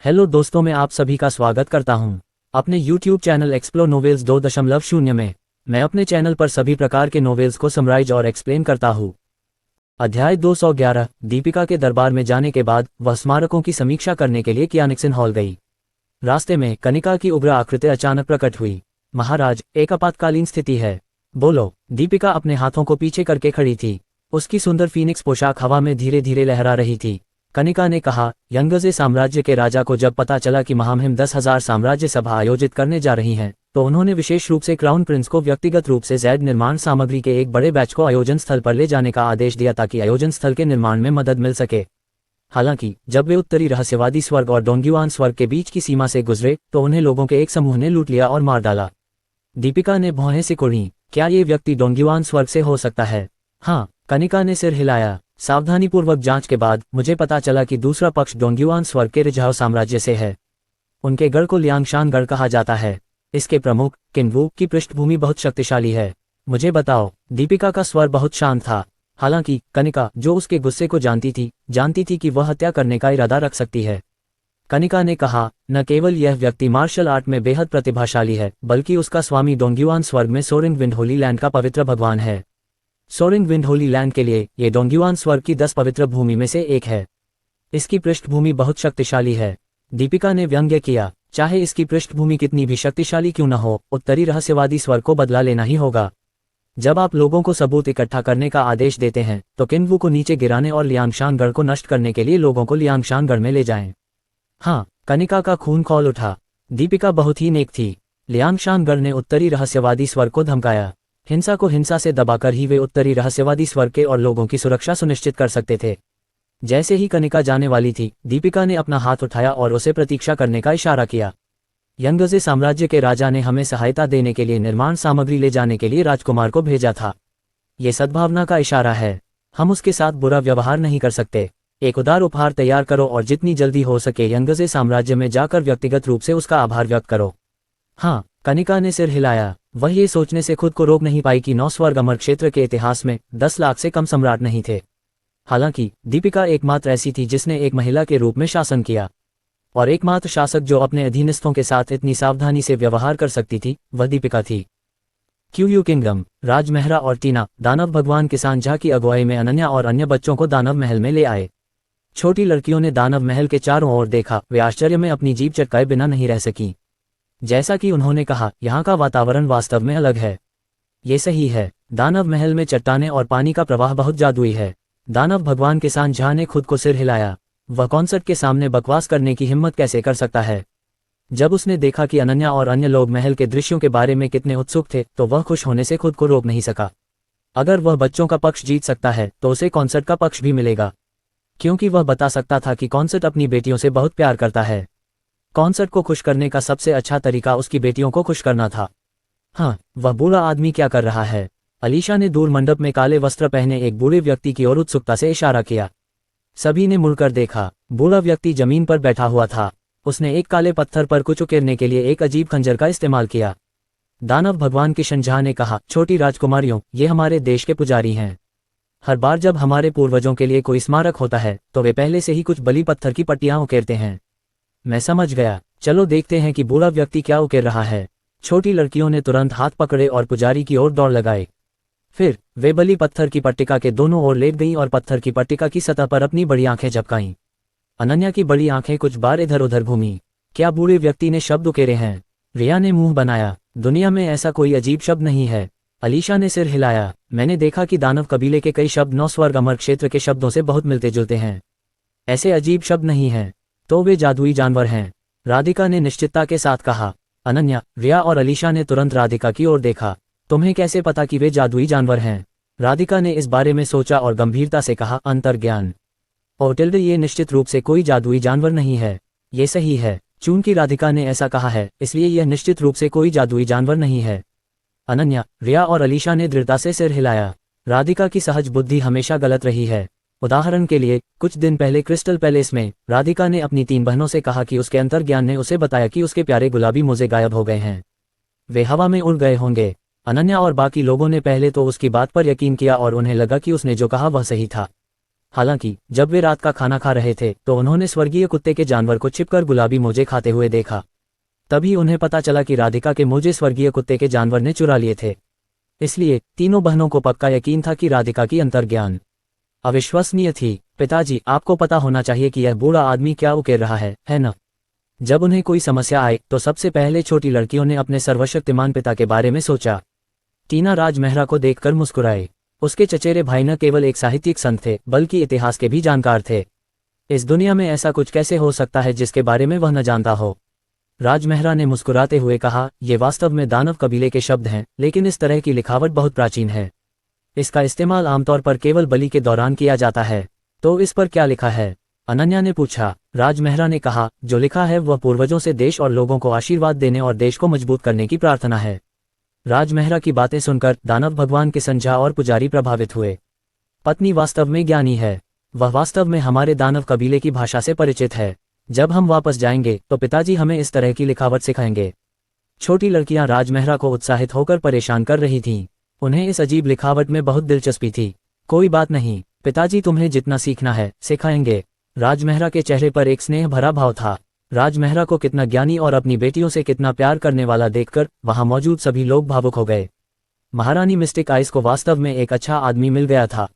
Hello दोस्तों, मैं आप सभी का स्वागत करता हूं अपने YouTube चैनल एक्सप्लोर नोवेल्स 2.0 में। मैं अपने चैनल पर सभी प्रकार के नोवेल्स को समराइज और एक्सप्लेन करता हूं। अध्याय 211। दीपिका के दरबार में जाने के बाद वह स्मारकों की समीक्षा करने के लिए क्यानिक्सन हॉल गई। रास्ते में कनिका की उग्र आकृति अचानक प्रकट हुई। महाराज, एक आपातकालीन स्थिति है। बोलो। दीपिका अपने हाथों को पीछे करके खड़ी थी। उसकी सुंदर फीनिक्स पोशाक हवा में धीरे धीरे लहरा रही थी। कनिका ने कहा, यंगजे साम्राज्य के राजा को जब पता चला कि महामहिम 10,000 साम्राज्य सभा आयोजित करने जा रही हैं, तो उन्होंने विशेष रूप से क्राउन प्रिंस को व्यक्तिगत रूप से जैड निर्माण सामग्री के एक बड़े बैच को आयोजन स्थल पर ले जाने का आदेश दिया ताकि आयोजन स्थल के निर्माण में मदद मिल सके। हालांकि जब वे उत्तरी रहस्यवादी स्वर्ग और डोंग्युआन स्वर्ग के बीच की सीमा से गुजरे तो उन्हें लोगों के एक समूह ने लूट लिया और मार डाला। दीपिका ने भौहें सिकुड़ी। क्या ये व्यक्ति डोंग्युआन स्वर्ग से हो सकता है? हाँ। कनिका ने सिर हिलाया। सावधानीपूर्वक जांच के बाद मुझे पता चला कि दूसरा पक्ष डोंग्युआन स्वर्ग के रिझाव साम्राज्य से है। उनके गढ़ को लियांगशान गढ़ कहा जाता है। इसके प्रमुख किन्वू की पृष्ठभूमि बहुत शक्तिशाली है। मुझे बताओ। दीपिका का स्वर बहुत शांत था। हालांकि कनिका, जो उसके गुस्से को जानती थी कि वह हत्या करने का इरादा रख सकती है। कनिका ने कहा, न केवल यह व्यक्ति मार्शल आर्ट में बेहद प्रतिभाशाली है, बल्कि उसका स्वामी डोंग्युआन स्वर्ग में सोरिंग विंड होली लैंड का पवित्र भगवान है। सोरिंग विंड होली लैंड के लिए ये डोंग्युआन स्वर्ग की 10 पवित्र भूमि में से एक है। इसकी पृष्ठभूमि बहुत शक्तिशाली है। दीपिका ने व्यंग्य किया। चाहे इसकी पृष्ठभूमि कितनी भी शक्तिशाली क्यों न हो, उत्तरी रहस्यवादी स्वर्ग को बदला लेना ही होगा। जब आप लोगों को सबूत इकट्ठा करने का आदेश देते हैं तो किन्वू को नीचे गिराने और लियांगशान गढ़ को नष्ट करने के लिए लोगों को लियांगशान गढ़ में ले जाएं। हाँ। कनिका का खून खौल उठा। दीपिका बहुत ही नेक थी। लियांगशान गढ़ ने उत्तरी रहस्यवादी स्वर्ग को धमकाया। हिंसा को हिंसा से दबाकर ही वे उत्तरी रहस्यवादी स्वर्ग के और लोगों की सुरक्षा सुनिश्चित कर सकते थे। जैसे ही कनिका जाने वाली थी, दीपिका ने अपना हाथ उठाया और उसे प्रतीक्षा करने का इशारा किया। यंगजे साम्राज्य के राजा ने हमें सहायता देने के लिए निर्माण सामग्री ले जाने के लिए राजकुमार को भेजा था। ये सद्भावना का इशारा है। हम उसके साथ बुरा व्यवहार नहीं कर सकते। एक उदार उपहार तैयार करो और जितनी जल्दी हो सके यंगजे साम्राज्य में जाकर व्यक्तिगत रूप से उसका आभार व्यक्त करो। हाँ। कनिका ने सिर हिलाया। वह ये सोचने से खुद को रोक नहीं पाई कि 9 स्वर्ग अमर क्षेत्र के इतिहास में 10 लाख से कम सम्राट नहीं थे। हालांकि दीपिका एकमात्र ऐसी थी जिसने एक महिला के रूप में शासन किया, और एकमात्र शासक जो अपने अधीनस्थों के साथ इतनी सावधानी से व्यवहार कर सकती थी वह दीपिका थी। क्यूयू किंगडम। राजमेहरा और टीना दानव भगवान किसान झा की अगुवाई में अनन्या और अन्य बच्चों को दानव महल में ले आए। छोटी लड़कियों ने दानव महल के चारों ओर देखा। वे आश्चर्य में अपनी जीभ चटकाए बिना नहीं रह सकी। जैसा कि उन्होंने कहा, यहाँ का वातावरण वास्तव में अलग है। ये सही है। दानव महल में चट्टानें और पानी का प्रवाह बहुत जादुई है। दानव भगवान किसान झा ने खुद को सिर हिलाया। वह कॉन्सर्ट के सामने बकवास करने की हिम्मत कैसे कर सकता है? जब उसने देखा कि अनन्या और अन्य लोग महल के दृश्यों के बारे में कितने उत्सुक थे तो वह खुश होने से खुद को रोक नहीं सका। अगर वह बच्चों का पक्ष जीत सकता है तो उसे कॉन्सर्ट का पक्ष भी मिलेगा, क्योंकि वह बता सकता था कि कॉन्सर्ट अपनी बेटियों से बहुत प्यार करता है। कॉन्सर्ट को खुश करने का सबसे अच्छा तरीका उसकी बेटियों को खुश करना था। हाँ, वह बूढ़ा आदमी क्या कर रहा है? अलीशा ने दूर मंडप में काले वस्त्र पहने एक बूढ़े व्यक्ति की ओर उत्सुकता से इशारा किया। सभी ने मुड़कर देखा। बूढ़ा व्यक्ति जमीन पर बैठा हुआ था। उसने एक काले पत्थर पर कुछ उकेरने के लिए एक अजीब खंजर का इस्तेमाल किया। दानव भगवान किशन झा ने कहा, छोटी राजकुमारियों, ये हमारे देश के पुजारी हैं। हर बार जब हमारे पूर्वजों के लिए कोई स्मारक होता है तो वे पहले से ही कुछ बलि पत्थर की पट्टियां उकेरते हैं। मैं समझ गया। चलो देखते हैं कि बूढ़ा व्यक्ति क्या उकेर रहा है। छोटी लड़कियों ने तुरंत हाथ पकड़े और पुजारी की ओर दौड़ लगाए। फिर वे बलि पत्थर की पट्टिका के दोनों ओर लेट गईं और पत्थर की पट्टिका की सतह पर अपनी बड़ी आंखें झपकाईं। अनन्या की बड़ी आंखें कुछ बार इधर उधर घूमीं। क्या बूढ़े व्यक्ति ने शब्द उकेरे हैं? रिया ने मुंह बनाया। दुनिया में ऐसा कोई अजीब शब्द नहीं है। अलीशा ने सिर हिलाया। मैंने देखा कि दानव कबीले के कई शब्द 9 स्वर्ग अमर क्षेत्र के शब्दों से बहुत मिलते जुलते हैं। ऐसे अजीब शब्द नहीं हैं। तो वे जादुई जानवर हैं, राधिका ने निश्चितता के साथ कहा। अनन्या, रिया और अलीशा ने तुरंत राधिका की ओर देखा। तुम्हें कैसे पता कि वे जादुई जानवर हैं? राधिका ने इस बारे में सोचा और गंभीरता से कहा, अंतर्ज्ञान। ओटिल्डे, ये निश्चित रूप से कोई जादुई जानवर नहीं है। ये सही है। चूंकि राधिका ने ऐसा कहा है इसलिए यह निश्चित रूप से कोई जादुई जानवर नहीं है। अनन्या, रिया और अलीशा ने दृढ़ता से सिर हिलाया। राधिका की सहज बुद्धि हमेशा गलत रही है। उदाहरण के लिए, कुछ दिन पहले क्रिस्टल पैलेस में राधिका ने अपनी 3 बहनों से कहा कि उसके अंतर्ज्ञान ने उसे बताया कि उसके प्यारे गुलाबी मोजे गायब हो गए हैं। वे हवा में उड़ गए होंगे। अनन्या और बाकी लोगों ने पहले तो उसकी बात पर यकीन किया और उन्हें लगा कि उसने जो कहा वह सही था। हालांकि जब वे रात का खाना खा रहे थे तो उन्होंने स्वर्गीय कुत्ते के जानवर को छिपकर गुलाबी मोजे खाते हुए देखा। तभी उन्हें पता चला कि राधिका के मोजे स्वर्गीय कुत्ते के जानवर ने चुरा लिए थे। इसलिए तीनों बहनों को पक्का यकीन था कि राधिका की अंतर्ज्ञान अविश्वसनीय थी। पिताजी, आपको पता होना चाहिए कि यह बूढ़ा आदमी क्या उकेर रहा है न? जब उन्हें कोई समस्या आए तो सबसे पहले छोटी लड़कियों ने अपने सर्वशक्तिमान पिता के बारे में सोचा। टीना राज मेहरा को देखकर मुस्कुराए। उसके चचेरे भाई न केवल एक साहित्यिक संत थे बल्कि इतिहास के भी जानकार थे। इस दुनिया में ऐसा कुछ कैसे हो सकता है जिसके बारे में वह न जानता हो? राज मेहरा ने मुस्कुराते हुए कहा, ये वास्तव में दानव कबीले के शब्द हैं, लेकिन इस तरह की लिखावट बहुत प्राचीन है। इसका इस्तेमाल आमतौर पर केवल बलि के दौरान किया जाता है। तो इस पर क्या लिखा है? अनन्या ने पूछा। राज मेहरा ने कहा, जो लिखा है वह पूर्वजों से देश और लोगों को आशीर्वाद देने और देश को मजबूत करने की प्रार्थना है। राज मेहरा की बातें सुनकर दानव भगवान किशन झा और पुजारी प्रभावित हुए। पत्नी वास्तव में ज्ञानी है। वह वास्तव में हमारे दानव कबीले की भाषा से परिचित है। जब हम वापस जाएंगे तो पिताजी हमें इस तरह की लिखावट सिखाएंगे। छोटी लड़कियां राज मेहरा को उत्साहित होकर परेशान कर रही थीं। उन्हें इस अजीब लिखावट में बहुत दिलचस्पी थी। कोई बात नहीं पिताजी, तुम्हें जितना सीखना है सिखाएंगे। राज मेहरा के चेहरे पर एक स्नेह भरा भाव था। राज मेहरा को कितना ज्ञानी और अपनी बेटियों से कितना प्यार करने वाला देखकर वहां मौजूद सभी लोग भावुक हो गए। महारानी मिस्टिक आइस को वास्तव में एक अच्छा आदमी मिल गया था।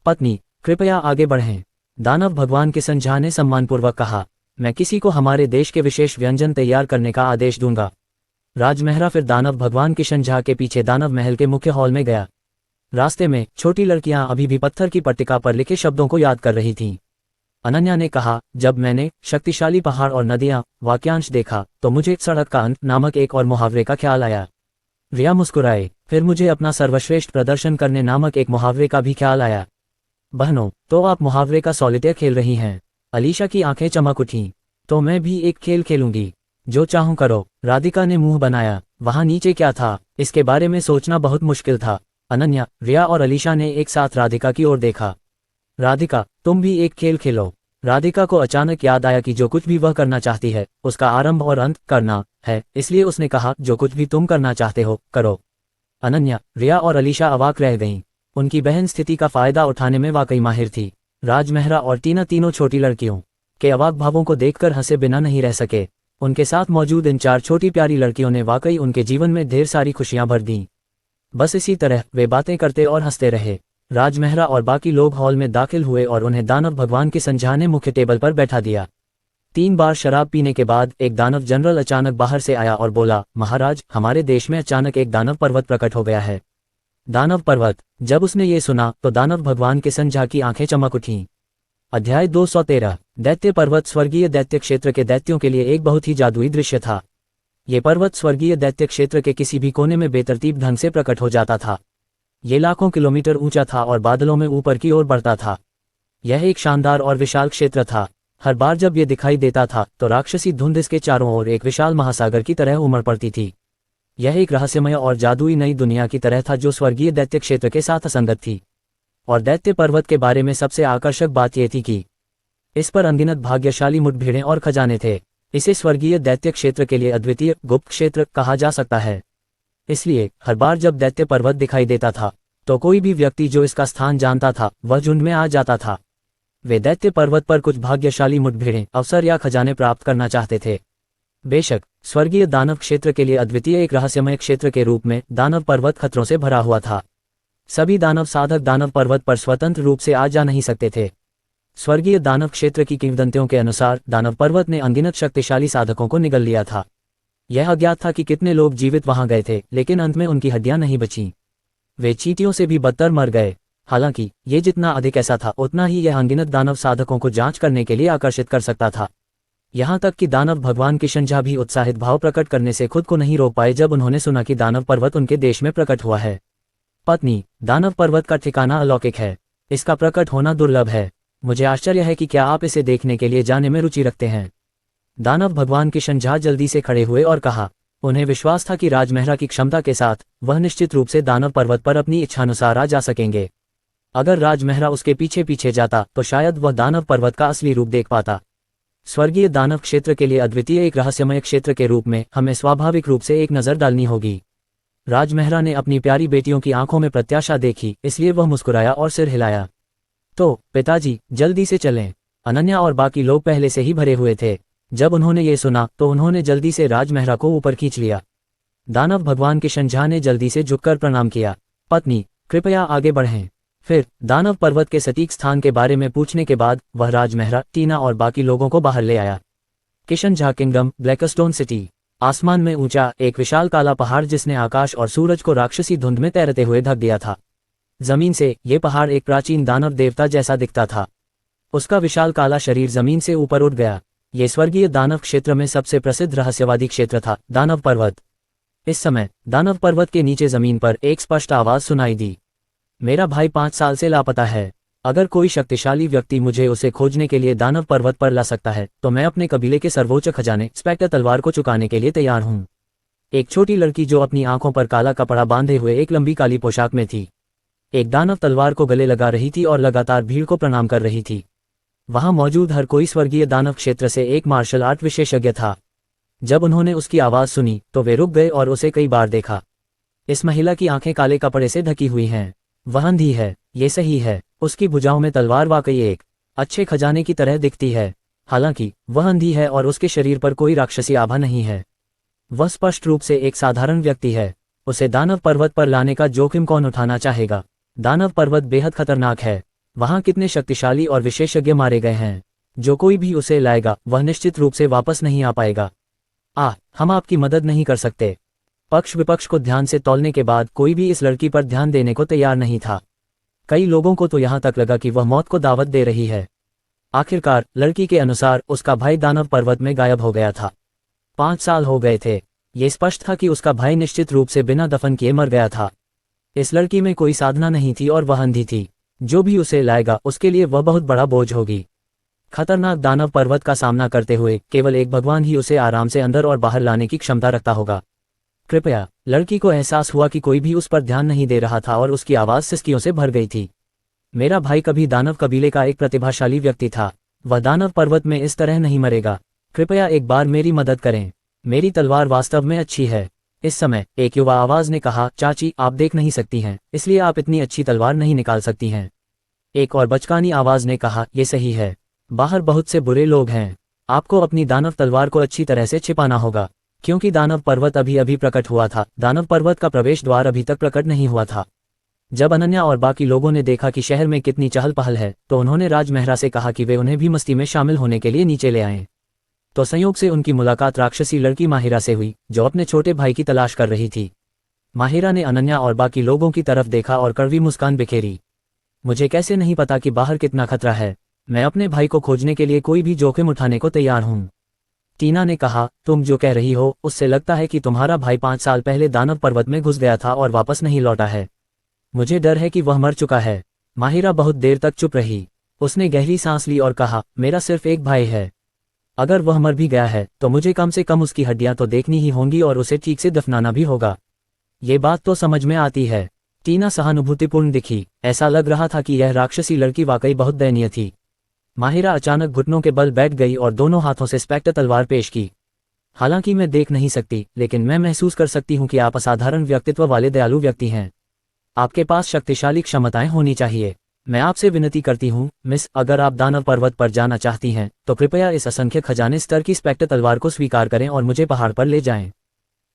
पत्नी, कृपया आगे बढ़ें, दानव भगवान किशन झा ने सम्मानपूर्वक कहा। मैं किसी को हमारे देश के विशेष व्यंजन तैयार करने का आदेश दूंगा। राज मेहरा फिर दानव भगवान किशन झा के पीछे दानव महल के मुख्य हॉल में गया। रास्ते में छोटी लड़कियां अभी भी पत्थर की पट्टिका पर लिखे शब्दों को याद कर रही थीं। अनन्या ने कहा, जब मैंने शक्तिशाली पहाड़ और नदियां वाक्यांश देखा तो मुझे सड़क का अंत नामक एक और मुहावरे का ख्याल आया। रिया मुस्कुराए। फिर मुझे अपना सर्वश्रेष्ठ प्रदर्शन करने नामक एक मुहावरे का भी ख्याल आया। बहनों, तो आप मुहावरे का सॉलिटेयर खेल रही हैं? अलीशा की आंखें चमक उठीं। तो मैं भी एक खेल खेलूंगी। जो चाहूं करो, राधिका ने मुंह बनाया। वहां नीचे क्या था, इसके बारे में सोचना बहुत मुश्किल था। अनन्या, रिया और अलीशा ने एक साथ राधिका की ओर देखा। राधिका, तुम भी एक खेल खेलो। राधिका को अचानक याद आया कि जो कुछ भी वह करना चाहती है उसका आरंभ और अंत करना है, इसलिए उसने कहा, जो कुछ भी तुम करना चाहते हो करो। अनन्या, रिया और अलीशा अवाक रह गईं। उनकी बहन स्थिति का फायदा उठाने में वाकई माहिर थी। राज मेहरा और टीना तीनों छोटी लड़कियों के अवाक भावों को देखकर हंसे बिना नहीं रह सके। उनके साथ मौजूद इन चार छोटी प्यारी लड़कियों ने वाकई उनके जीवन में ढेर सारी खुशियां भर दीं। बस इसी तरह वे बातें करते और हंसते रहे। राज मेहरा और बाकी लोग हॉल में दाखिल हुए और उन्हें दानव भगवान किशन झा ने मुख्य टेबल पर बैठा दिया। 3 बार शराब पीने के बाद एक दानव जनरल अचानक बाहर से आया और बोला, महाराज, हमारे देश में अचानक एक दानव पर्वत प्रकट हो गया है। दानव पर्वत? जब उसने ये सुना तो दानव भगवान किशन झा की आंखें चमक उठीं। अध्याय 213 दैत्य पर्वत। स्वर्गीय दैत्य क्षेत्र के दैत्यों के लिए एक बहुत ही जादुई दृश्य था। ये पर्वत स्वर्गीय दैत्य क्षेत्र के किसी भी कोने में बेतरतीब ढंग से प्रकट हो जाता था। ये लाखों किलोमीटर ऊंचा था और बादलों में ऊपर की ओर बढ़ता था। यह एक शानदार और विशाल क्षेत्र था। हर बार जब यह दिखाई देता था तो राक्षसी धुंध इसके चारों ओर एक विशाल महासागर की तरह उमड़ पड़ती थी। यह एक रहस्यमय और जादुई नई दुनिया की तरह था जो स्वर्गीय दैत्य क्षेत्र के साथ असंगत थी। और दैत्य पर्वत के बारे में सबसे आकर्षक बात यह थी कि इस पर अनगिनत भाग्यशाली मुठभेड़ें और खजाने थे। इसे स्वर्गीय दैत्य क्षेत्र के लिए अद्वितीय गुप्त क्षेत्र कहा जा सकता है। इसलिए हर बार जब दैत्य पर्वत दिखाई देता था तो कोई भी व्यक्ति जो इसका स्थान जानता था वह झुंड में आ जाता था। वे दैत्य पर्वत पर कुछ भाग्यशाली मुठभेड़ें, अवसर या खजाने प्राप्त करना चाहते थे। बेशक स्वर्गीय दानव क्षेत्र के लिए अद्वितीय एक रहस्यमय क्षेत्र के रूप में दानव पर्वत खतरों से भरा हुआ था। सभी दानव साधक दानव पर्वत पर स्वतंत्र रूप से आ जा नहीं सकते थे। स्वर्गीय दानव क्षेत्र की किंवदंतियों के अनुसार दानव पर्वत ने अनगिनत शक्तिशाली साधकों को निगल लिया था। यह अज्ञात था कि कितने लोग जीवित वहां गए थे, लेकिन अंत में उनकी हड्डियां नहीं बचीं। वे चींटियों से भी बदतर मर गए। हालांकि ये जितना अधिक ऐसा था उतना ही यह अनगिनत दानव साधकों को जांच करने के लिए आकर्षित कर सकता था। यहां तक कि दानव भगवान किशन झा भी उत्साहित भाव प्रकट करने से खुद को नहीं रोक पाए जब उन्होंने सुना कि दानव पर्वत उनके देश में प्रकट हुआ है। पत्नी, दानव पर्वत का ठिकाना अलौकिक है। इसका प्रकट होना दुर्लभ है। मुझे आश्चर्य है कि क्या आप इसे देखने के लिए जाने में रुचि रखते हैं। दानव भगवान किशन झा जल्दी से खड़े हुए और कहा। उन्हें विश्वास था कि राज मेहरा की क्षमता के साथ वह निश्चित रूप से दानव पर्वत पर अपनी इच्छानुसार आ जा सकेंगे। अगर राज मेहरा उसके पीछे पीछे जाता तो शायद वह दानव पर्वत का असली रूप देख पाता। स्वर्गीय दानव क्षेत्र के लिए अद्वितीय एक रहस्यमय क्षेत्र के रूप में हमें स्वाभाविक रूप से एक नज़र डालनी होगी। राज मेहरा ने अपनी प्यारी बेटियों की आंखों में प्रत्याशा देखी, इसलिए वह मुस्कुराया और सिर हिलाया। तो पिताजी जल्दी से चलें। अनन्या और बाकी लोग पहले से ही भरे हुए थे। जब उन्होंने ये सुना तो उन्होंने जल्दी से राजमहरा को ऊपर खींच लिया। दानव भगवान किशन झा ने जल्दी से झुककर प्रणाम किया। पत्नी कृपया आगे बढ़ें। फिर दानव पर्वत के सटीक स्थान के बारे में पूछने के बाद वह राजमहरा, टीना और बाकी लोगों को बाहर ले आया। Kishan Jha kingdom, Blackstone city. आसमान में ऊंचा एक विशाल काला पहाड़ जिसने आकाश और सूरज को राक्षसी धुंध में तैरते हुए ढक दिया था। जमीन से ये पहाड़ एक प्राचीन दानव देवता जैसा दिखता था। उसका विशाल काला शरीर जमीन से ऊपर उठ गया। ये स्वर्गीय दानव क्षेत्र में सबसे प्रसिद्ध रहस्यवादी क्षेत्र था, दानव पर्वत। इस समय दानव पर्वत के नीचे जमीन पर एक स्पष्ट आवाज सुनाई दी। मेरा भाई 5 साल से लापता है। अगर कोई शक्तिशाली व्यक्ति मुझे उसे खोजने के लिए दानव पर्वत पर ला सकता है तो मैं अपने कबीले के सर्वोच्च खजाने स्पेक्टर तलवार को चुकाने के लिए तैयार हूँ। एक छोटी लड़की जो अपनी आंखों पर काला कपड़ा बांधे हुए एक लंबी काली पोशाक में थी, एक दानव तलवार को गले लगा रही थी और लगातार भीड़ को प्रणाम कर रही थी। वहां मौजूद हर कोई स्वर्गीय दानव क्षेत्र से एक मार्शल आर्ट विशेषज्ञ था। जब उन्होंने उसकी आवाज सुनी तो वे रुक गए और उसे कई बार देखा। इस महिला की आंखें काले कपड़े से ढकी हुई हैं। वह अंधी है, ये सही है। उसकी भुजाओं में तलवार वाकई एक अच्छे खजाने की तरह दिखती है। हालांकि वह अंधी है और उसके शरीर पर कोई राक्षसी आभा नहीं है। वह स्पष्ट रूप से एक साधारण व्यक्ति है। उसे दानव पर्वत पर लाने का जोखिम कौन उठाना चाहेगा? दानव पर्वत बेहद खतरनाक है। वहां कितने शक्तिशाली और विशेषज्ञ मारे गए हैं। जो कोई भी उसे लाएगा वह निश्चित रूप से वापस नहीं आ पाएगा। हम आपकी मदद नहीं कर सकते। पक्ष विपक्ष को ध्यान से तौलने के बाद कोई भी इस लड़की पर ध्यान देने को तैयार नहीं था। कई लोगों को तो यहां तक लगा कि वह मौत को दावत दे रही है। आखिरकार लड़की के अनुसार उसका भाई दानव पर्वत में गायब हो गया था। 5 साल हो गए थे। ये स्पष्ट था कि उसका भाई निश्चित रूप से बिना दफन किए मर गया था। इस लड़की में कोई साधना नहीं थी और वह अंधी थी। जो भी उसे लाएगा उसके लिए वह बहुत बड़ा बोझ होगी। खतरनाक दानव पर्वत का सामना करते हुए केवल एक भगवान ही उसे आराम से अंदर और बाहर लाने की क्षमता रखता होगा। कृपया। लड़की को एहसास हुआ कि कोई भी उस पर ध्यान नहीं दे रहा था और उसकी आवाज सिसकियों से भर गई थी। मेरा भाई कभी दानव कबीले का एक प्रतिभाशाली व्यक्ति था। वह दानव पर्वत में इस तरह नहीं मरेगा। कृपया एक बार मेरी मदद करें। मेरी तलवार वास्तव में अच्छी है। इस समय एक युवा आवाज ने कहा, चाची आप देख नहीं सकती हैं, इसलिए आप इतनी अच्छी तलवार नहीं निकाल सकती हैं। एक और बचकानी आवाज ने कहा, ये सही है। बाहर बहुत से बुरे लोग हैं। आपको अपनी दानव तलवार को अच्छी तरह से छिपाना होगा, क्योंकि दानव पर्वत अभी अभी प्रकट हुआ था। दानव पर्वत का प्रवेश द्वार अभी तक प्रकट नहीं हुआ था। जब अनन्या और बाकी लोगों ने देखा कि शहर में कितनी चहल पहल है तो उन्होंने राजमहरा से कहा कि वे उन्हें भी मस्ती में शामिल होने के लिए नीचे ले आएं। तो संयोग से उनकी मुलाकात राक्षसी लड़की माहिरा से हुई जो अपने छोटे भाई की तलाश कर रही थी। माहिरा ने अनन्या और बाकी लोगों की तरफ देखा और कड़वी मुस्कान बिखेरी। मुझे कैसे नहीं पता कि बाहर कितना खतरा है। मैं अपने भाई को खोजने के लिए कोई भी जोखिम उठाने को तैयार हूँ। टीना ने कहा, तुम जो कह रही हो उससे लगता है कि तुम्हारा भाई 5 साल पहले दानव पर्वत में घुस गया था और वापस नहीं लौटा है। मुझे डर है कि वह मर चुका है। माहिरा बहुत देर तक चुप रही। उसने गहरी सांस ली और कहा, मेरा सिर्फ एक भाई है। अगर वह मर भी गया है तो मुझे कम से कम उसकी हड्डियां तो देखनी ही होंगी और उसे ठीक से दफनाना भी होगा। ये बात तो समझ में आती है। टीना सहानुभूतिपूर्ण दिखी। ऐसा लग रहा था कि यह राक्षसी लड़की वाकई बहुत दयनीय थी। माहिरा अचानक घुटनों के बल बैठ गई और दोनों हाथों से स्पेक्टर तलवार पेश की। हालांकि मैं देख नहीं सकती, लेकिन मैं महसूस कर सकती हूँ कि आप असाधारण व्यक्तित्व वाले दयालु व्यक्ति हैं। आपके पास शक्तिशाली क्षमताएं होनी चाहिए। मैं आपसे विनती करती हूँ मिस, अगर आप दानव पर्वत पर जाना चाहती हैं तो कृपया इस असंख्य खजाने स्तर की स्पेक्टर तलवार को स्वीकार करें और मुझे पहाड़ पर ले जाएं।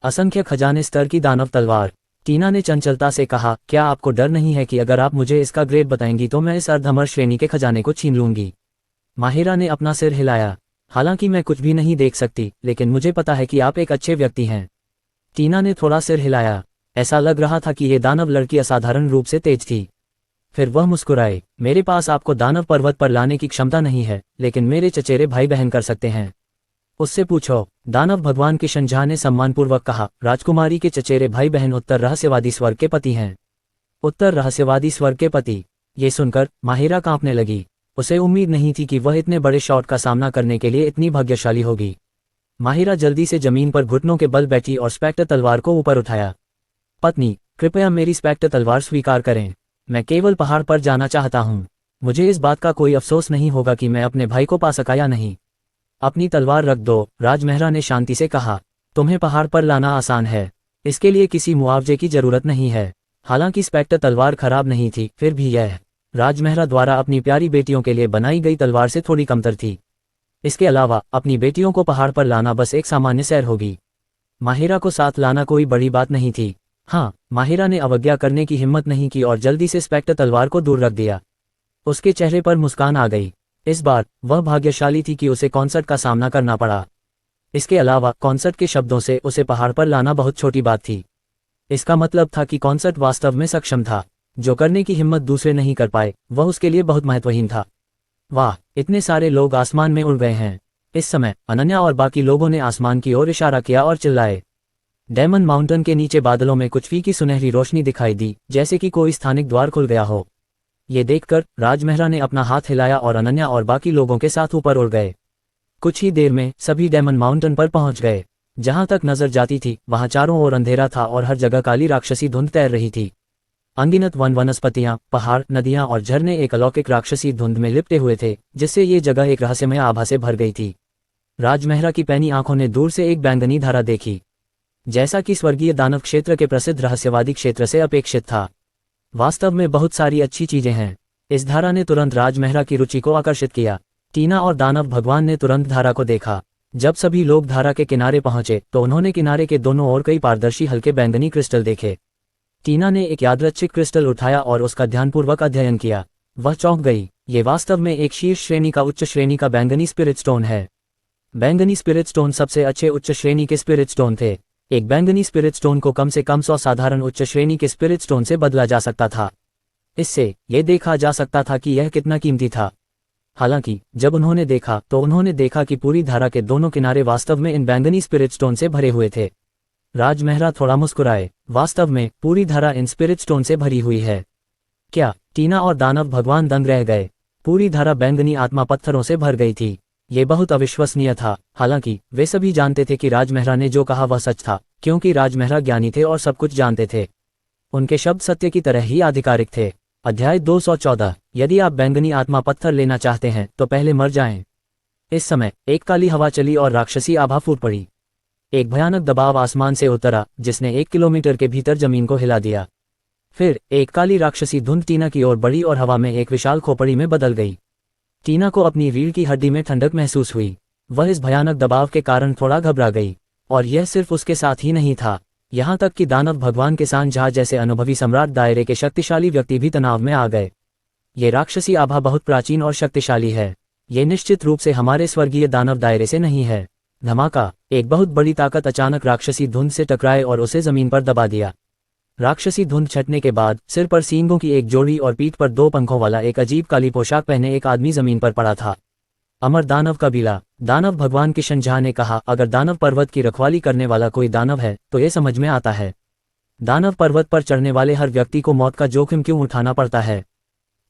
असंख्य खजाने स्तर की दानव तलवार। टीना ने चंचलता से कहा, क्या आपको डर नहीं है कि अगर आप मुझे इसका ग्रेड बताएंगी तो मैं इस अर्धअमर श्रेणी के खजाने को छीन लूंगी? माहिरा ने अपना सिर हिलाया। हालांकि मैं कुछ भी नहीं देख सकती, लेकिन मुझे पता है कि आप एक अच्छे व्यक्ति हैं। टीना ने थोड़ा सिर हिलाया। ऐसा लग रहा था कि यह दानव लड़की असाधारण रूप से तेज थी। फिर वह मुस्कुराए। मेरे पास आपको दानव पर्वत पर लाने की क्षमता नहीं है, लेकिन मेरे चचेरे भाई बहन कर सकते हैं। उससे पूछो। दानव भगवान किशन झा ने सम्मानपूर्वक कहा, राजकुमारी के चचेरे भाई बहन उत्तर रहस्यवादी स्वर्ग के पति हैं। उत्तर रहस्यवादी स्वर्ग के पति। ये सुनकर माहिरा कांपने लगी। उसे उम्मीद नहीं थी कि वह इतने बड़े शॉट का सामना करने के लिए इतनी भाग्यशाली होगी। माहिरा जल्दी से जमीन पर घुटनों के बल बैठी और स्पेक्टर तलवार को ऊपर उठाया। पत्नी, कृपया मेरी स्पेक्टर तलवार स्वीकार करें। मैं केवल पहाड़ पर जाना चाहता हूँ। मुझे इस बात का कोई अफसोस नहीं होगा कि मैं अपने भाई को पा सका या नहीं। अपनी तलवार रख दो, राजमहरा ने शांति से कहा। तुम्हें पहाड़ पर लाना आसान है। इसके लिए किसी मुआवजे की जरूरत नहीं है। हालांकि स्पेक्टर तलवार खराब नहीं थी, फिर भी यह राजमहरा द्वारा अपनी प्यारी बेटियों के लिए बनाई गई तलवार से थोड़ी कमतर थी। इसके अलावा अपनी बेटियों को पहाड़ पर लाना बस एक सामान्य सैर होगी। माहिरा को साथ लाना कोई बड़ी बात नहीं थी। हाँ, माहिरा ने अवज्ञा करने की हिम्मत नहीं की और जल्दी से स्पेक्टर तलवार को दूर रख दिया। उसके चेहरे पर मुस्कान आ गई। इस बार वह भाग्यशाली थी कि उसे कॉन्सर्ट का सामना करना पड़ा। इसके अलावा कॉन्सर्ट के शब्दों से उसे पहाड़ पर लाना बहुत छोटी बात थी। इसका मतलब था कि कॉन्सर्ट वास्तव में सक्षम था। जो करने की हिम्मत दूसरे नहीं कर पाए, वह उसके लिए बहुत महत्वहीन था। वाह, इतने सारे लोग आसमान में उड़ गए हैं। इस समय अनन्या और बाकी लोगों ने आसमान की ओर इशारा किया और चिल्लाए। डायमंड माउंटेन के नीचे बादलों में कुछ फीकी सुनहरी रोशनी दिखाई दी, जैसे कि कोई स्थानिक द्वार खुल गया हो। ये देखकर राजमहरा ने अपना हाथ हिलाया और अनन्या और बाकी लोगों के साथ ऊपर उड़ गए। कुछ ही देर में सभी डायमंड माउंटेन पर पहुंच गए। जहां तक नजर जाती थी वहां चारों ओर अंधेरा था और हर जगह काली राक्षसी धुंध तैर रही थी। अनगिनत वनस्पतियां, पहाड़, नदियां और झरने एक अलौकिक राक्षसी धुंध में लिपटे हुए थे, जिससे ये जगह एक रहस्यमय आभा से भर गई थी। राजमहरा की पैनी आंखों ने दूर से एक बैंगनी धारा देखी, जैसा कि स्वर्गीय दानव क्षेत्र के प्रसिद्ध रहस्यवादी क्षेत्र से अपेक्षित था। वास्तव में बहुत सारी अच्छी चीजें हैं। इस धारा ने तुरंत राजमहरा की रुचि को आकर्षित किया। टीना और दानव भगवान ने तुरंत धारा को देखा। जब सभी लोग धारा के किनारे पहुंचे तो उन्होंने किनारे के दोनों ओर कई पारदर्शी हल्के बैंगनी क्रिस्टल देखे। टीना ने एक यादृच्छिक क्रिस्टल उठाया और उसका ध्यानपूर्वक अध्ययन किया। वह चौंक गई। ये वास्तव में एक शीर्ष श्रेणी का उच्च श्रेणी का बैंगनी स्पिरिट स्टोन है। बैंगनी स्पिरिट स्टोन सबसे अच्छे उच्च श्रेणी के स्पिरिट स्टोन थे। एक बैंगनी स्पिरिट स्टोन को कम से कम 100 साधारण उच्च श्रेणी के स्पिरिट स्टोन से बदला जा सकता था। इससे यह देखा जा सकता था कि यह कितना कीमती था। हालांकि जब उन्होंने देखा तो उन्होंने देखा कि पूरी धारा के दोनों किनारे वास्तव में इन बैंगनी स्पिरिट स्टोन से भरे हुए थे। राजमहरा थोड़ा मुस्कुराए। वास्तव में पूरी धारा इन स्पिरिट स्टोन से भरी हुई है क्या? टीना और दानव भगवान दंग रह गए। पूरी धारा बैंगनी आत्मा पत्थरों से भर गई थी। ये बहुत अविश्वसनीय था। हालांकि वे सभी जानते थे कि राजमहरा ने जो कहा वह सच था, क्योंकि राजमहरा ज्ञानी थे और सब कुछ जानते थे। उनके शब्द सत्य की तरह ही आधिकारिक थे। अध्याय 214। यदि आप बैंगनी आत्मा पत्थर लेना चाहते हैं तो पहले मर जाएं। इस समय एक काली हवा चली और राक्षसी आभा फूट पड़ी। एक भयानक दबाव आसमान से उतरा, जिसने 1 किलोमीटर के भीतर जमीन को हिला दिया। फिर एक काली राक्षसी धुंध टीना की ओर बढ़ी और हवा में एक विशाल खोपड़ी में बदल गई। टीना को अपनी रीढ़ की हड्डी में ठंडक महसूस हुई। वह इस भयानक दबाव के कारण थोड़ा घबरा गई। और यह सिर्फ उसके साथ ही नहीं था, यहाँ तक कि दानव भगवान किसान झा जैसे अनुभवी सम्राट दायरे के शक्तिशाली व्यक्ति भी तनाव में आ गए। ये राक्षसी आभा बहुत प्राचीन और शक्तिशाली है। ये निश्चित रूप से हमारे स्वर्गीय दानव दायरे से नहीं है। धमाका! एक बहुत बड़ी ताकत अचानक राक्षसी धुंध से टकराए और उसे जमीन पर दबा दिया। राक्षसी धुंध छटने के बाद सिर पर सींगों की एक जोड़ी और पीठ पर 2 पंखों वाला एक अजीब काली पोशाक पहने एक आदमी जमीन पर पड़ा था। अमर दानव कबीला। दानव भगवान किशन झा ने कहा, अगर दानव पर्वत की रखवाली करने वाला कोई दानव है तो ये समझ में आता है। दानव पर्वत पर चढ़ने वाले हर व्यक्ति को मौत का जोखिम क्यों उठाना पड़ता है।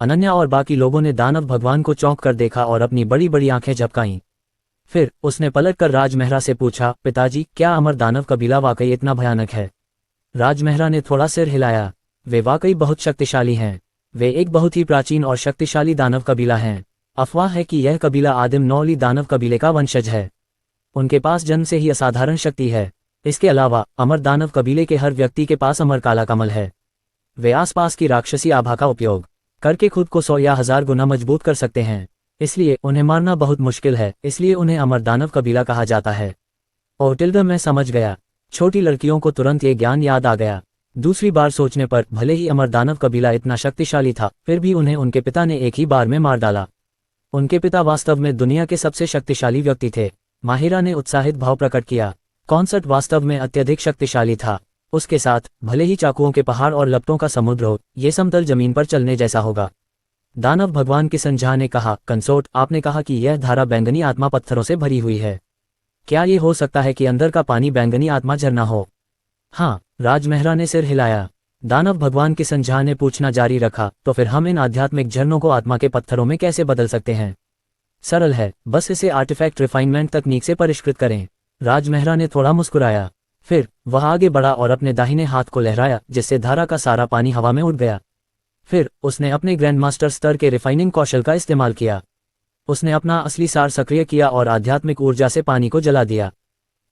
अनन्या और बाकी लोगों ने दानव भगवान को चौंक कर देखा और अपनी बड़ी बड़ी आंखें झपकाईं। फिर उसने पलटकर राजमहरा से पूछा, पिताजी, क्या अमर दानव कबीला वाकई इतना भयानक है? राजमहरा ने थोड़ा सिर हिलाया। वे वाकई बहुत शक्तिशाली हैं। वे एक बहुत ही प्राचीन और शक्तिशाली दानव कबीला हैं। अफवाह है कि यह कबीला आदिम नौली दानव कबीले का वंशज है। उनके पास जन्म से ही असाधारण शक्ति है। इसके अलावा अमर दानव कबीले के हर व्यक्ति के पास अमर काला कमल है। वे आसपास की राक्षसी आभा का उपयोग करके खुद को 100 या 1000 गुना मजबूत कर सकते हैं। इसलिए उन्हें मारना बहुत मुश्किल है। इसलिए उन्हें अमर दानव कबीला कहा जाता है। और टिल्डा, मैं समझ गया। छोटी लड़कियों को तुरंत ये ज्ञान याद आ गया। दूसरी बार सोचने पर भले ही अमर दानव कबीला इतना शक्तिशाली था, फिर भी उन्हें उनके पिता ने एक ही बार में मार डाला। उनके पिता वास्तव में दुनिया के सबसे शक्तिशाली व्यक्ति थे। माहिरा ने उत्साहित भाव प्रकट किया। कॉन्सर्ट वास्तव में अत्यधिक शक्तिशाली था। उसके साथ भले ही चाकुओं के पहाड़ और लपटों का समुद्र हो, ये समतल जमीन पर चलने जैसा होगा। दानव भगवान किशन झा ने कहा, कंसोर्ट, आपने कहा कि यह धारा बैंगनी आत्मा पत्थरों से भरी हुई है। क्या ये हो सकता है कि अंदर का पानी बैंगनी आत्मा झरना हो? हाँ, राजमहरा ने सिर हिलाया। दानव भगवान किशन झा ने पूछना जारी रखा, तो फिर हम इन आध्यात्मिक झरनों को आत्मा के पत्थरों में कैसे बदल सकते हैं? सरल है, बस इसे आर्टिफैक्ट रिफाइनमेंट तकनीक से परिष्कृत करें। राजमहरा ने थोड़ा मुस्कुराया। फिर वह आगे बढ़ा और अपने दाहिने हाथ को लहराया, जिससे धारा का सारा पानी हवा में उड़ गया। फिर उसने अपने ग्रैंडमास्टर स्तर के रिफाइनिंग कौशल का इस्तेमाल किया। उसने अपना असली सार सक्रिय किया और आध्यात्मिक ऊर्जा से पानी को जला दिया।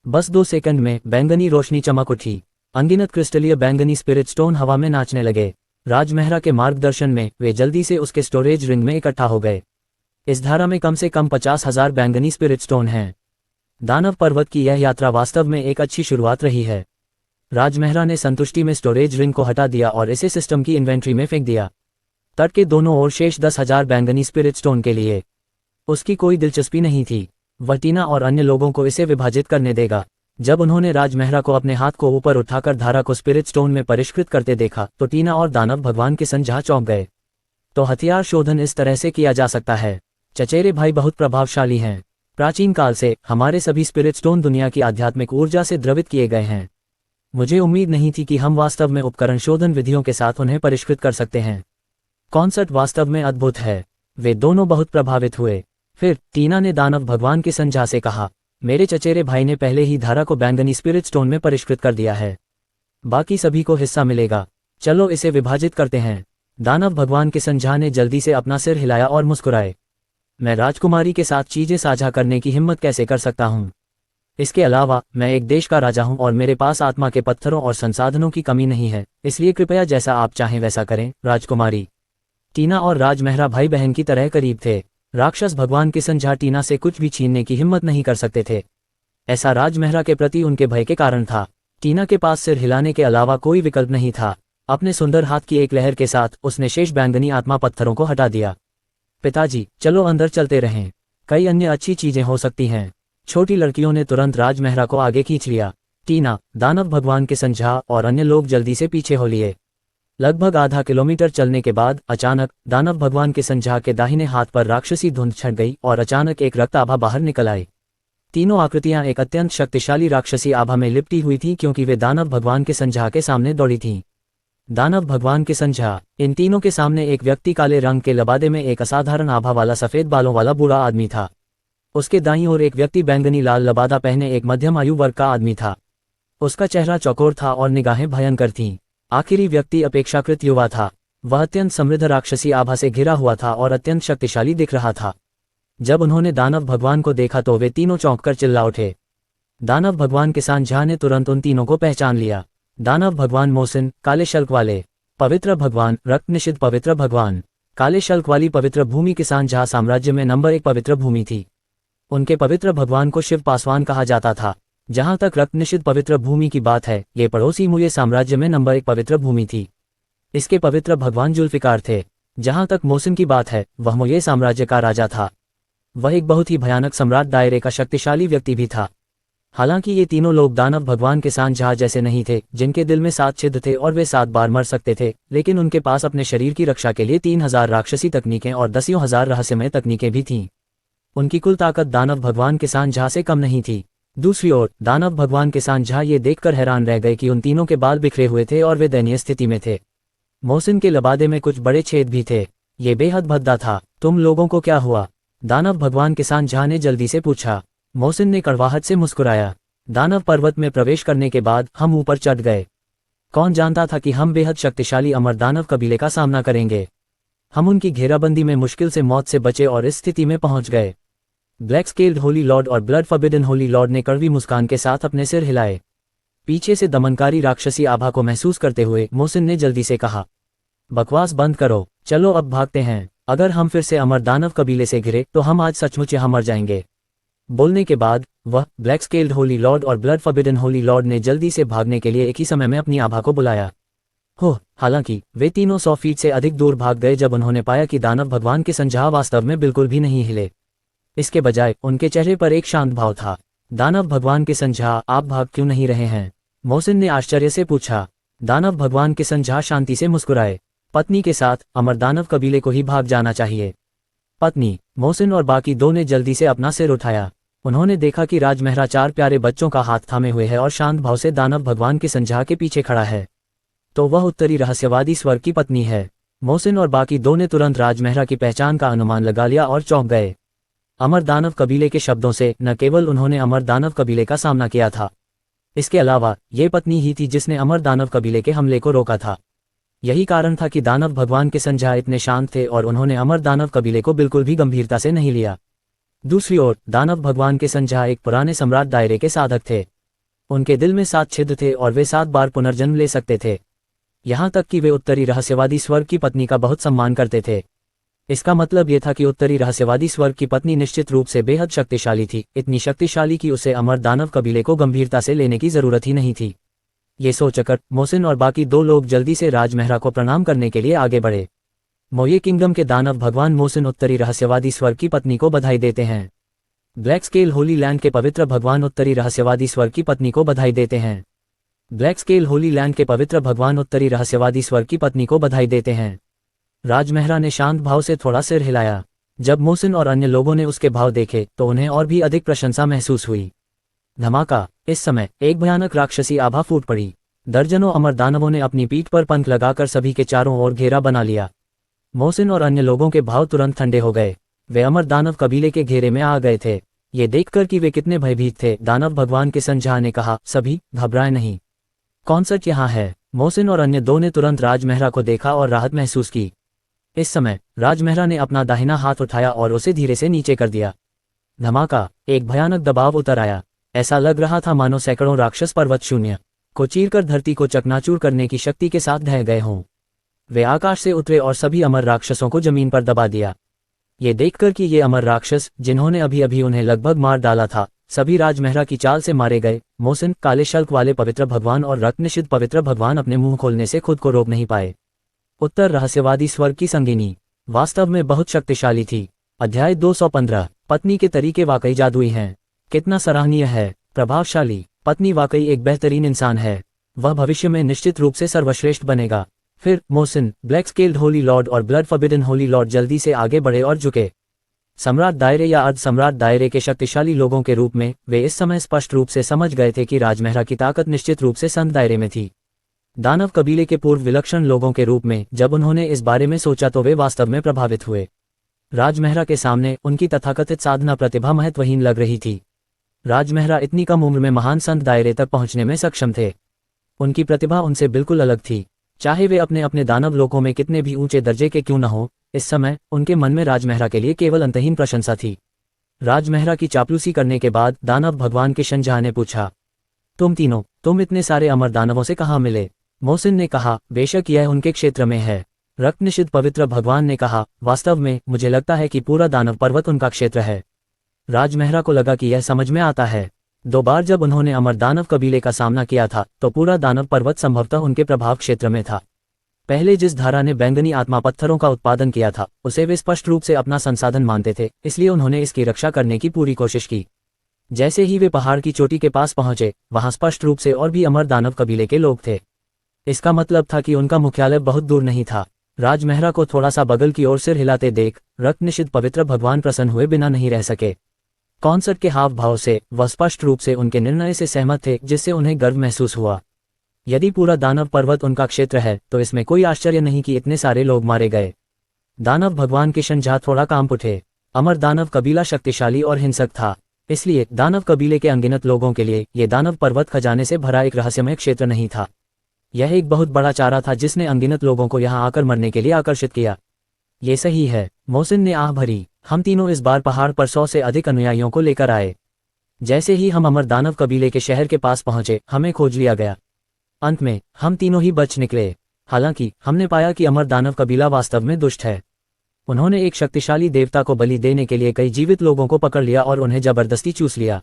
बस 2 सेकंड में बैंगनी रोशनी चमक उठी। अनगिनत क्रिस्टलीय बैंगनी स्पिरिट स्टोन हवा में नाचने लगे। राजमेहरा के मार्गदर्शन में वे जल्दी से उसके स्टोरेज रिंग में इकट्ठा हो गए। इस धारा में कम से कम 50,000 बैंगनी स्पिरिट स्टोन हैं। दानव पर्वत की यह यात्रा वास्तव में एक अच्छी शुरुआत रही है। राजमेहरा ने संतुष्टि में स्टोरेज रिंग को हटा दिया और इसे सिस्टम की इन्वेंट्री में फेंक दिया। तट के दोनों ओर शेष 10,000 बैंगनी स्पिरिट स्टोन के लिए उसकी कोई दिलचस्पी नहीं थी। वह टीना और अन्य लोगों को इसे विभाजित करने देगा। जब उन्होंने राजमेहरा को अपने हाथ को ऊपर उठाकर धारा को स्पिरिट स्टोन में परिष्कृत करते देखा तो टीना और दानव भगवान के संजहा चौंक गए। तो हथियार शोधन इस तरह से किया जा सकता है। चचेरे भाई बहुत प्रभावशाली हैं। प्राचीन काल से हमारे सभी स्पिरिट स्टोन दुनिया की आध्यात्मिक ऊर्जा से द्रवित किए गए हैं। मुझे उम्मीद नहीं थी कि हम वास्तव में उपकरण शोधन विधियों के साथ उन्हें परिष्कृत कर सकते हैं। कॉन्सेप्ट वास्तव में अद्भुत है। वे दोनों बहुत प्रभावित हुए। फिर टीना ने दानव भगवान के संजहा से कहा, मेरे चचेरे भाई ने पहले ही धारा को बैंगनी स्पिरिट स्टोन में परिष्कृत कर दिया है। बाकी सभी को हिस्सा मिलेगा। चलो इसे विभाजित करते हैं। दानव भगवान के संजहा ने जल्दी से अपना सिर हिलाया और मुस्कुराए। मैं राजकुमारी के साथ चीजें साझा करने की हिम्मत कैसे कर सकता हूँ? इसके अलावा मैं एक देश का राजा हूँ और मेरे पास आत्मा के पत्थरों और संसाधनों की कमी नहीं है, इसलिए कृपया जैसा आप चाहें वैसा करें, राजकुमारी। टीना और राजमेहरा भाई बहन की तरह करीब थे। राक्षस भगवान के संजहा टीना से कुछ भी छीनने की हिम्मत नहीं कर सकते थे। ऐसा राजमेहरा के प्रति उनके भय के कारण था। टीना के पास सिर हिलाने के अलावा कोई विकल्प नहीं था। अपने सुंदर हाथ की एक लहर के साथ उसने शेष बैंगनी आत्मा पत्थरों को हटा दिया। पिताजी, चलो अंदर चलते रहें। कई अन्य अच्छी चीजें हो सकती हैं। छोटी लड़कियों ने तुरंत राजमेहरा को आगे खींच लिया। टीना, दानव भगवान के संजहा और अन्य लोग जल्दी से पीछे हो लिए। लगभग आधा किलोमीटर चलने के बाद अचानक दानव भगवान के संजहा के दाहिने हाथ पर राक्षसी धुंध छट गई और अचानक एक रक्त आभा बाहर निकल आई। तीनों आकृतियां एक अत्यंत शक्तिशाली राक्षसी आभा में लिपटी हुई थीं क्योंकि वे दानव भगवान के संजहा के सामने दौड़ी थीं। दानव भगवान के संजहा, इन तीनों के सामने एक व्यक्ति काले रंग के लबादे में एक असाधारण आभा वाला सफेद बालों वाला बूढ़ा आदमी था। उसके दाईं ओर एक व्यक्ति बैंगनी लाल लबादा पहने एक मध्यम आयु वर्ग का आदमी था। उसका चेहरा चौकोर था और निगाहें भयंकर थीं। आखिरी व्यक्ति अपेक्षाकृत युवा था। वह अत्यंत समृद्ध राक्षसी आभा से घिरा हुआ था और अत्यंत शक्तिशाली दिख रहा था। जब उन्होंने दानव भगवान को देखा तो वे तीनों चौंककर चिल्ला उठे। दानव भगवान के संजहा ने तुरंत उन तीनों को पहचान लिया। दानव भगवान मोसिन, काले शल्क वाले। पवित्र भगवान, रक्त निषिद्ध पवित्र भगवान। काले शल्क वाली पवित्र भूमि के संजहा साम्राज्य में नंबर 1 पवित्र भूमि थी। उनके पवित्र भगवान को शिव पासवान कहा जाता था। जहां तक रक्त निषिद्ध पवित्र भूमि की बात है, ये पड़ोसी मुये साम्राज्य में नंबर 1 पवित्र भूमि थी। इसके पवित्र भगवान जुल्फिकार थे। जहां तक मोसिन की बात है, वह मुये साम्राज्य का राजा था। वह एक बहुत ही भयानक सम्राट दायरे का शक्तिशाली व्यक्ति भी था। हालांकि ये तीनों लोग दानव भगवान के संजहा जैसे नहीं थे, जिनके दिल में 7 छिद्र थे और वे 7 बार मर सकते थे, लेकिन उनके पास अपने शरीर की रक्षा के लिए 3000 राक्षसी तकनीकें और 10,000 रहस्यमय तकनीकें भी थीं। उनकी कुल ताकत दानव भगवान के संजहा से कम नहीं थी। दूसरी ओर दानव भगवान के संजहा ये देखकर हैरान रह गए कि उन तीनों के बाल बिखरे हुए थे और वे दयनीय स्थिति में थे। मोहसिन के लबादे में कुछ बड़े छेद भी थे। ये बेहद भद्दा था। तुम लोगों को क्या हुआ? दानव भगवान के संजहा ने जल्दी से पूछा। मोहसिन ने कड़वाहट से मुस्कुराया। दानव पर्वत में प्रवेश करने के बाद हम ऊपर चढ़ गए। कौन जानता था कि हम बेहद शक्तिशाली अमर दानव कबीले का सामना करेंगे। हम उनकी घेराबंदी में मुश्किल से मौत से बचे और इस स्थिति में पहुंच गए। ब्लैक स्केल्ड होली लॉर्ड और ब्लड फॉरबिडन होली लॉर्ड ने कड़वी मुस्कान के साथ अपने सिर हिलाए। पीछे से दमनकारी राक्षसी आभा को महसूस करते हुए मोहसिन ने जल्दी से कहा, बकवास बंद करो, चलो अब भागते हैं। अगर हम फिर से अमर दानव कबीले से घिरे तो हम आज सचमुच यहाँ मर जाएंगे। बोलने के बाद वह ब्लैक स्केल्ड होली लॉर्ड और ब्लड फॉरबिडन होली लॉर्ड ने जल्दी से भागने के लिए एक ही समय में अपनी आभा को बुलाया। हालांकि वे तीनों 100 फीट से अधिक दूर भाग गए जब उन्होंने पाया कि दानव भगवान के संजहा वास्तव में बिल्कुल भी नहीं हिले। इसके बजाय उनके चेहरे पर एक शांत भाव था। दानव भगवान के संजहा, आप भाग क्यों नहीं रहे हैं? मोहसिन ने आश्चर्य से पूछा। दानव भगवान के संजहा शांति से मुस्कुराए। पत्नी के साथ अमर दानव कबीले को ही भाग जाना चाहिए। पत्नी, मोहसिन और बाकी दो ने जल्दी से अपना सिर उठाया। उन्होंने देखा कि राजमेहरा 4 प्यारे बच्चों का हाथ थामे हुए है और शांत भाव से दानव भगवान के संजहा के पीछे खड़ा है। तो वह उत्तरी रहस्यवादी स्वर्ग की पत्नी है। मोहसिन और बाकी दो ने तुरंत राजमेहरा की पहचान का अनुमान लगा लिया और चौंक गए। अमर दानव कबीले के शब्दों से न केवल उन्होंने अमर दानव कबीले का सामना किया था, इसके अलावा ये पत्नी ही थी जिसने अमर दानव कबीले के हमले को रोका था। यही कारण था कि दानव भगवान के संजहा इतने शांत थे और उन्होंने अमर दानव कबीले को बिल्कुल भी गंभीरता से नहीं लिया। दूसरी ओर दानव भगवान के संजहा एक पुराने सम्राट दायरे के साधक थे। उनके दिल में 7 छिद्र थे और वे 7 बार पुनर्जन्म ले सकते थे। यहाँ तक कि वे उत्तरी रहस्यवादी स्वर्ग की पत्नी का बहुत सम्मान करते थे। इसका मतलब ये था कि उत्तरी रहस्यवादी स्वर्ग की पत्नी निश्चित रूप से बेहद शक्तिशाली थी, इतनी शक्तिशाली कि उसे अमर दानव कबीले को गंभीरता से लेने की जरूरत ही नहीं थी। ये सोचकर मोहसिन और बाकी 2 लोग जल्दी से राजमहरा को प्रणाम करने के लिए आगे बढ़े। मोये किंगडम के दानव भगवान मोहसिन उत्तरी रहस्यवादी स्वर्ग की पत्नी को बधाई देते हैं। ब्लैक स्केल होली लैंड के पवित्र भगवान उत्तरी रहस्यवादी स्वर्ग की पत्नी को बधाई देते हैं। ब्लैक स्केल होली लैंड के पवित्र भगवान उत्तरी रहस्यवादी स्वर्ग की पत्नी को बधाई देते हैं। राजमहरा ने शांत भाव से थोड़ा सिर हिलाया। जब मोहसिन और अन्य लोगों ने उसके भाव देखे तो उन्हें और भी अधिक प्रशंसा महसूस हुई। धमाका। इस समय एक भयानक राक्षसी आभा फूट पड़ी। दर्जनों अमर दानवों ने अपनी पीठ पर पंख लगाकर सभी के चारों ओर घेरा बना लिया। मोहसिन और अन्य लोगों के भाव तुरंत ठंडे हो गए। वे अमर दानव कबीले के घेरे में आ गए थे। ये देखकर कि वे कितने भयभीत थे, दानव भगवान के संझा ने कहा, सभी घबराएं नहीं, कॉन्सर्ट यहाँ है। मोहसिन और अन्य 2 ने तुरंत राजमहरा को देखा और राहत महसूस की। इस समय राजमहरा ने अपना दाहिना हाथ उठाया और उसे धीरे से नीचे कर दिया। धमाका। एक भयानक दबाव उतर आया। ऐसा लग रहा था मानो सैकड़ों राक्षस पर्वत शून्य को चीरकर धरती को चकनाचूर करने की शक्ति के साथ ढह गए हों। वे आकाश से उतरे और सभी अमर राक्षसों को जमीन पर दबा दिया। ये देखकर कि ये अमर राक्षस, जिन्होंने अभी अभी उन्हें लगभग मार डाला था, सभी राजमहरा की चाल से मारे गए। मोहसिन, काले शल्क वाले पवित्र भगवान और रत्ननिषिद्ध पवित्र भगवान अपने मुंह खोलने से खुद को रोक नहीं पाए। उत्तर रहस्यवादी स्वर्ग की संगिनी वास्तव में बहुत शक्तिशाली थी। अध्याय 215। पत्नी के तरीके वाकई जादुई हैं। कितना सराहनीय है। प्रभावशाली पत्नी वाकई एक बेहतरीन इंसान है। वह भविष्य में निश्चित रूप से सर्वश्रेष्ठ बनेगा। फिर Mohsin, black scaled Holi Lord और ब्लड फॉरबिडन होली लॉर्ड जल्दी से आगे बढ़े और झुके। सम्राट दायरे या अर्ध सम्राट दायरे के शक्तिशाली लोगों के रूप में वे इस समय स्पष्ट रूप से समझ गए थे कि राजमहरा की ताकत निश्चित रूप से संत दायरे में थी। दानव कबीले के पूर्व विलक्षण लोगों के रूप में जब उन्होंने इस बारे में सोचा तो वे वास्तव में प्रभावित हुए। राजमहरा के सामने उनकी तथाकथित साधना प्रतिभा महत्वहीन लग रही थी। राजमहरा इतनी कम उम्र में महान संत दायरे तक पहुंचने में सक्षम थे। उनकी प्रतिभा उनसे बिल्कुल अलग थी। चाहे वे अपने अपने दानव लोकों में कितने भी ऊंचे दर्जे के क्यों न हो, इस समय उनके मन में राजमहरा के लिए केवल अंतहीन प्रशंसा थी। राजमहरा की चापलूसी करने के बाद दानव भगवान के शंझा ने पूछा, तुम तीनों, तुम इतने सारे अमर दानवों से कहाँ मिले? मोहसिन ने कहा, बेशक यह उनके क्षेत्र में है। रत्ननिषिद्ध पवित्र भगवान ने कहा, वास्तव में मुझे लगता है कि पूरा दानव पर्वत उनका क्षेत्र है। राजमहरा को लगा कि यह समझ में आता है। 2 बार जब उन्होंने अमर दानव कबीले का सामना किया था तो पूरा दानव पर्वत संभवतः उनके प्रभाव क्षेत्र में था। पहले जिस धारा ने बैंगनी आत्मा पत्थरों का उत्पादन किया था उसे वे स्पष्ट रूप से अपना संसाधन मानते थे, इसलिए उन्होंने इसकी रक्षा करने की पूरी कोशिश की। जैसे ही वे पहाड़ की चोटी के पास पहुंचे, वहां स्पष्ट रूप से और भी अमर दानव कबीले के लोग थे। इसका मतलब था कि उनका मुख्यालय बहुत दूर नहीं था। राजमहरा को थोड़ा सा बगल की ओर सिर हिलाते देख रत्ननिषिद्ध पवित्र भगवान प्रसन्न हुए बिना नहीं रह सके। कॉन्सर्ट के हाव भाव से वह स्पष्ट रूप से उनके निर्णय से सहमत थे, जिससे उन्हें गर्व महसूस हुआ। यदि पूरा दानव पर्वत उनका क्षेत्र है तो इसमें कोई आश्चर्य नहीं कि इतने सारे लोग मारे गए। दानव भगवान के शंझा थोड़ा कांप उठे। अमर दानव कबीला शक्तिशाली और हिंसक था, इसलिए दानव कबीले के अनगिनत लोगों के लिए यह दानव पर्वत खजाने से भरा एक रहस्यमय क्षेत्र नहीं था। यह एक बहुत बड़ा चारा था जिसने अनगिनत लोगों को यहाँ आकर मरने के लिए आकर्षित किया। ये सही है, मोहसिन ने आह भरी। हम तीनों इस बार पहाड़ पर 100 से अधिक अनुयायियों को लेकर आए। जैसे ही हम अमर दानव कबीले के शहर के पास पहुंचे, हमें खोज लिया गया। अंत में हम तीनों ही बच निकले। हालांकि हमने पाया कि अमर दानव कबीला वास्तव में दुष्ट है। उन्होंने एक शक्तिशाली देवता को बलि देने के लिए कई जीवित लोगों को पकड़ लिया और उन्हें जबरदस्ती चूस लिया।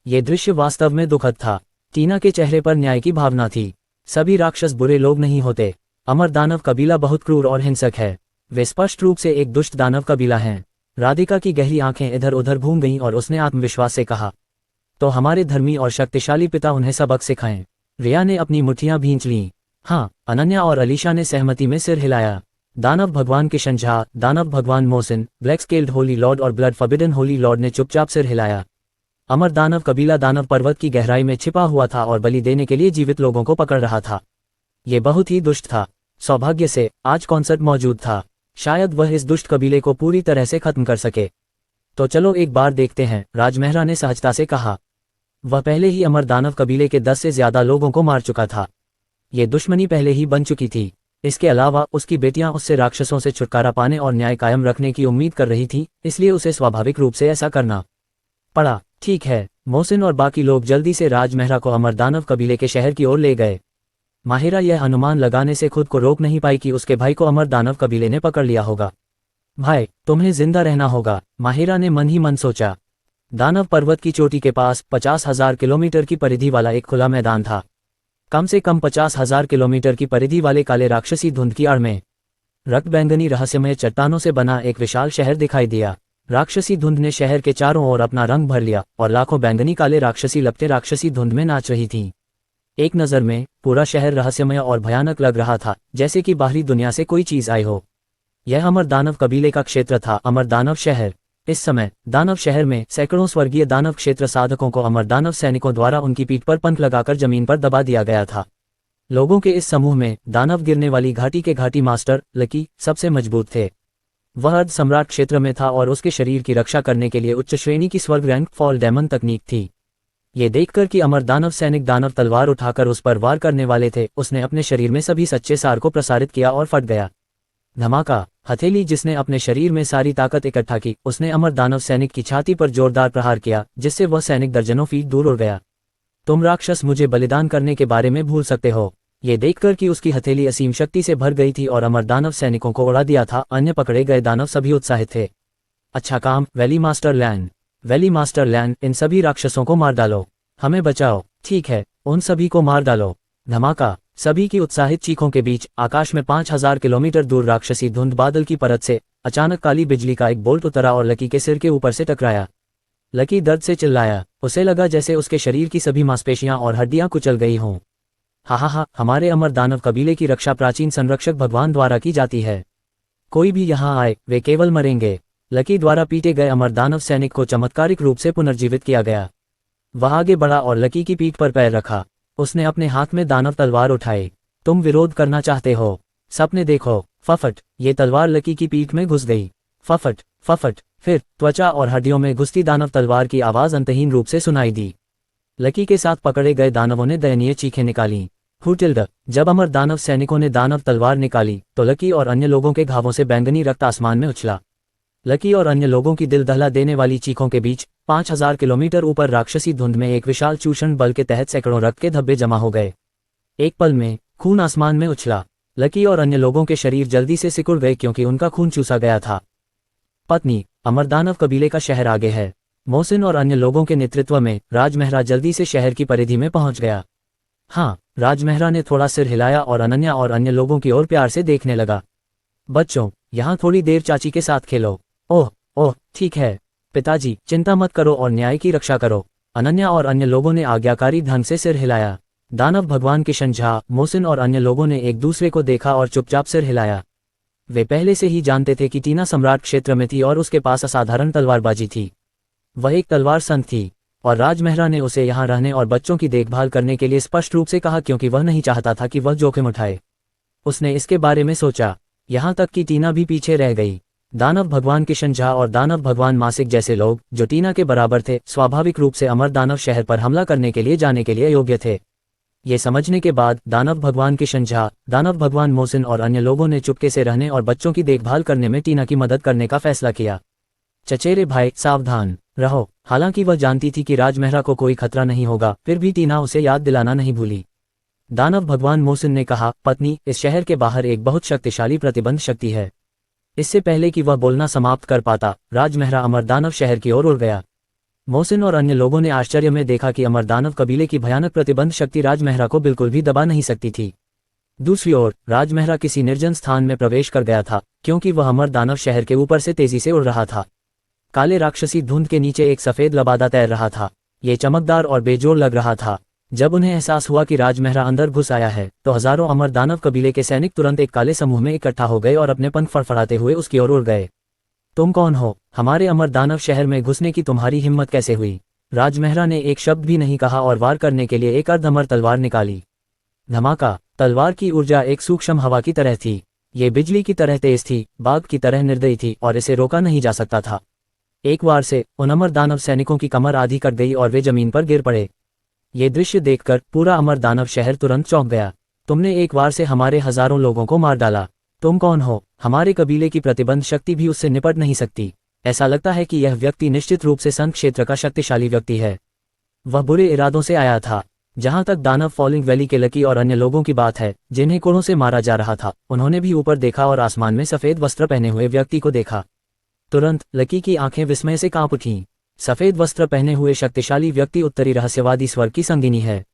ये दृश्य वास्तव में दुखद था। टीना के चेहरे पर न्याय की भावना थी। सभी राक्षस बुरे लोग नहीं होते। अमर दानव कबीला बहुत क्रूर और हिंसक है। वे स्पष्ट रूप से एक दुष्ट दानव कबीला हैं। राधिका की गहरी आंखें इधर उधर घूम गईं और उसने आत्मविश्वास से कहा, तो हमारे धर्मी और शक्तिशाली पिता उन्हें सबक सिखाएं। रिया ने अपनी मुट्ठियां भींच लीं। हाँ, अनन्या और अलीशा ने सहमति में सिर हिलाया। दानव भगवान के शंझा, दानव भगवान Mohsin, black scaled Holi Lord और ब्लड फॉरबिडन होली लॉर्ड ने चुपचाप सिर हिलाया। अमर दानव कबीला दानव पर्वत की गहराई में छिपा हुआ था और बलि देने के लिए जीवित लोगों को पकड़ रहा था। ये बहुत ही दुष्ट था। सौभाग्य से आज कॉन्सर्ट मौजूद था। शायद वह इस दुष्ट कबीले को पूरी तरह से खत्म कर सके। तो चलो एक बार देखते हैं, राजमहरा ने सहजता से कहा। वह पहले ही अमर दानव कबीले के 10 से ज्यादा लोगों को मार चुका था। ये दुश्मनी पहले ही बन चुकी थी। इसके अलावा उसकी बेटियां उससे राक्षसों से छुटकारा पाने और न्याय कायम रखने की उम्मीद कर रही थीं, इसलिए उसे स्वाभाविक रूप से ऐसा करना पड़ा। ठीक है, मोहसिन और बाकी लोग जल्दी से राजमहरा को अमर दानव कबीले के शहर की ओर ले गए। माहिरा यह अनुमान लगाने से खुद को रोक नहीं पाई कि उसके भाई को अमर दानव कबीले ने पकड़ लिया होगा। भाई, तुम्हें जिंदा रहना होगा, माहिरा ने मन ही मन सोचा। दानव पर्वत की चोटी के पास 50,000 किलोमीटर की परिधि वाला एक खुला मैदान था। कम से कम 50,000 किलोमीटर की परिधि वाले काले राक्षसी धुंध की आड़ में रक्त बैंगनी रहस्यमय चट्टानों से बना एक विशाल शहर दिखाई दिया। राक्षसी धुंध ने शहर के चारों ओर अपना रंग भर लिया और लाखों बैंगनी काले राक्षसी लपटें राक्षसी धुंध में नाच रही थीं। एक नज़र में पूरा शहर रहस्यमय और भयानक लग रहा था, जैसे कि बाहरी दुनिया से कोई चीज आई हो। यह अमर दानव कबीले का क्षेत्र था, अमर दानव शहर। इस समय दानव शहर में सैकड़ों स्वर्गीय दानव क्षेत्र साधकों को अमर दानव सैनिकों द्वारा उनकी पीठ पर पंख लगाकर जमीन पर दबा दिया गया था। लोगों के इस समूह में दानव गिरने वाली घाटी के घाटी मास्टर लकी सबसे मजबूत थे। वह अर्ध सम्राट क्षेत्र में था और उसके शरीर की रक्षा करने के लिए उच्च श्रेणी की स्वर्ग रैंक फॉल डेमन तकनीक थी। ये देखकर कि अमर दानव सैनिक दानव तलवार उठाकर उस पर वार करने वाले थे, उसने अपने शरीर में सभी सच्चे सार को प्रसारित किया और फट गया। धमाका। हथेली जिसने अपने शरीर में सारी ताकत इकट्ठा की, उसने अमर दानव सैनिक की छाती पर जोरदार प्रहार किया, जिससे वह सैनिक दर्जनों फीट दूर उड़ गया। तुम राक्षस मुझे बलिदान करने के बारे में भूल सकते हो। ये देखकर कि उसकी हथेली असीम शक्ति से भर गई थी और अमर दानव सैनिकों को उड़ा दिया था, अन्य पकड़े गए दानव सभी उत्साहित थे। अच्छा काम valley master land. Valley master land, इन सभी राक्षसों को मार डालो, हमें बचाओ। ठीक है, उन सभी को मार डालो। धमाका। सभी की उत्साहित चीखों के बीच आकाश में 5,000 किलोमीटर दूर राक्षसी धुंध बादल की परत से अचानक काली बिजली का एक बोल्ट उतरा और लकी के सिर के ऊपर से टकराया। लकी दर्द से चिल्लाया। उसे लगा जैसे उसके शरीर की सभी मांसपेशियां और हड्डियां कुचल गई हों। हा, हमारे अमर दानव कबीले की रक्षा प्राचीन संरक्षक भगवान द्वारा की जाती है। कोई भी यहाँ आए, वे केवल मरेंगे। लकी द्वारा पीटे गए अमर दानव सैनिक को चमत्कारिक रूप से पुनर्जीवित किया गया। वह आगे बढ़ा और लकी की पीठ पर पैर रखा। उसने अपने हाथ में दानव तलवार उठाई। तुम विरोध करना चाहते हो? सपने देखो। फफट। ये तलवार लकी की पीठ में घुस गई। फफट फफट। फिर त्वचा और हड्डियों में घुसती दानव तलवार की आवाज अंतहीन रूप से सुनाई दी। लकी के साथ पकड़े गए दानवों ने दयनीय चीखें निकाली। हुटिल्ड। जब अमर दानव सैनिकों ने दानव तलवार निकाली तो लकी और अन्य लोगों के घावों से बैंगनी रक्त आसमान में उछला। लकी और अन्य लोगों की दिल दहला देने वाली चीखों के बीच 5,000 किलोमीटर ऊपर राक्षसी धुंध में एक विशाल चूषण बल के तहत सैकड़ों रक्त के धब्बे जमा हो गए। एक पल में खून आसमान में उछला। लकी और अन्य लोगों के शरीर जल्दी से सिकुड़ गए क्योंकि उनका खून चूसा गया था। पत्नी। अमर दानव कबीले का शहर आगे है। मोहसिन और अन्य लोगों के नेतृत्व में राजमहरा जल्दी से शहर की परिधि में पहुंच गया। हाँ, राजमहरा ने थोड़ा सिर हिलाया और अनन्या और अन्य लोगों की ओर प्यार से देखने लगा। बच्चों, यहाँ थोड़ी देर चाची के साथ खेलो। ओह ठीक है पिताजी, चिंता मत करो और न्याय की रक्षा करो। अनन्या और अन्य लोगों ने आज्ञाकारी ढंग से सिर हिलाया। दानव भगवान किशन झा, मोहसिन और अन्य लोगों ने एक दूसरे को देखा और चुपचाप सिर हिलाया। वे पहले से ही जानते थे कि टीना सम्राट क्षेत्र में थी और उसके पास असाधारण तलवारबाजी थी। वह एक तलवार संत थी और राजमहरा ने उसे यहाँ रहने और बच्चों की देखभाल करने के लिए स्पष्ट रूप से कहा क्योंकि वह नहीं चाहता था कि वह जोखिम उठाए। उसने इसके बारे में सोचा, यहाँ तक कि टीना भी पीछे रह गई। दानव भगवान किशन झा और दानव भगवान मासिक जैसे लोग जो टीना के बराबर थे, स्वाभाविक रूप से अमर दानव शहर पर हमला करने के लिए जाने के लिए योग्य थे। ये समझने के बाद दानव भगवान किशन झा, दानव भगवान मोहसिन और अन्य लोगों ने चुपके से रहने और बच्चों की देखभाल करने में टीना की मदद करने का फैसला किया। चचेरे भाई, सावधान रहो। हालांकि वह जानती थी कि राजमहरा को कोई खतरा नहीं होगा, फिर भी टीना उसे याद दिलाना नहीं भूली। दानव भगवान मोहसिन ने कहा, पत्नी, इस शहर के बाहर एक बहुत शक्तिशाली प्रतिबंध शक्ति है। इससे पहले कि वह बोलना समाप्त कर पाता, राजमहरा अमर दानव शहर की ओर उड़ गया। मोहसिन और अन्य लोगों ने आश्चर्य में देखा कि अमर दानव कबीले की भयानक प्रतिबंध शक्ति राजमहरा को बिल्कुल भी दबा नहीं सकती थी। दूसरी ओर राजमहरा किसी निर्जन स्थान में प्रवेश कर गया था क्योंकि वह अमर दानव शहर के ऊपर से तेजी से उड़ रहा था। काले राक्षसी धुंध के नीचे एक सफेद लबादा तैर रहा था। ये चमकदार और बेजोड़ लग रहा था। जब उन्हें एहसास हुआ कि राजमहरा अंदर घुस आया है तो हजारों अमर दानव कबीले के सैनिक तुरंत एक काले समूह में इकट्ठा हो गए और अपने पंख फड़फड़ाते हुए उसकी ओर उड़ गए। तुम कौन हो? हमारे अमर दानव शहर में घुसने की तुम्हारी हिम्मत कैसे हुई? राजमहरा ने एक शब्द भी नहीं कहा और वार करने के लिए एक अर्धअमर तलवार निकाली। धमाका। तलवार की ऊर्जा एक सूक्ष्म हवा की तरह थी। ये बिजली की तरह तेज थी, बाघ की तरह निर्दयी थी और इसे रोका नहीं जा सकता था। एक वार से उन अमर दानव सैनिकों की कमर आधी कट गई और वे जमीन पर गिर पड़े। ये दृश्य देखकर पूरा अमर दानव शहर तुरंत चौंक गया। तुमने एक वार से हमारे हजारों लोगों को मार डाला। तुम कौन हो? हमारे कबीले की प्रतिबंध शक्ति भी उससे निपट नहीं सकती। ऐसा लगता है कि यह व्यक्ति निश्चित रूप से संत क्षेत्र का शक्तिशाली व्यक्ति है। वह बुरे इरादों से आया था। जहां तक दानव फॉलिंग वैली के लकी और अन्य लोगों की बात है जिन्हें कोड़ों से मारा जा रहा था, उन्होंने भी ऊपर देखा और आसमान में सफेद वस्त्र पहने हुए व्यक्ति को देखा। तुरंत लकी की आंखें विस्मय से कांप उठीं। सफेद वस्त्र पहने हुए शक्तिशाली व्यक्ति उत्तरी रहस्यवादी स्वर की संगिनी है।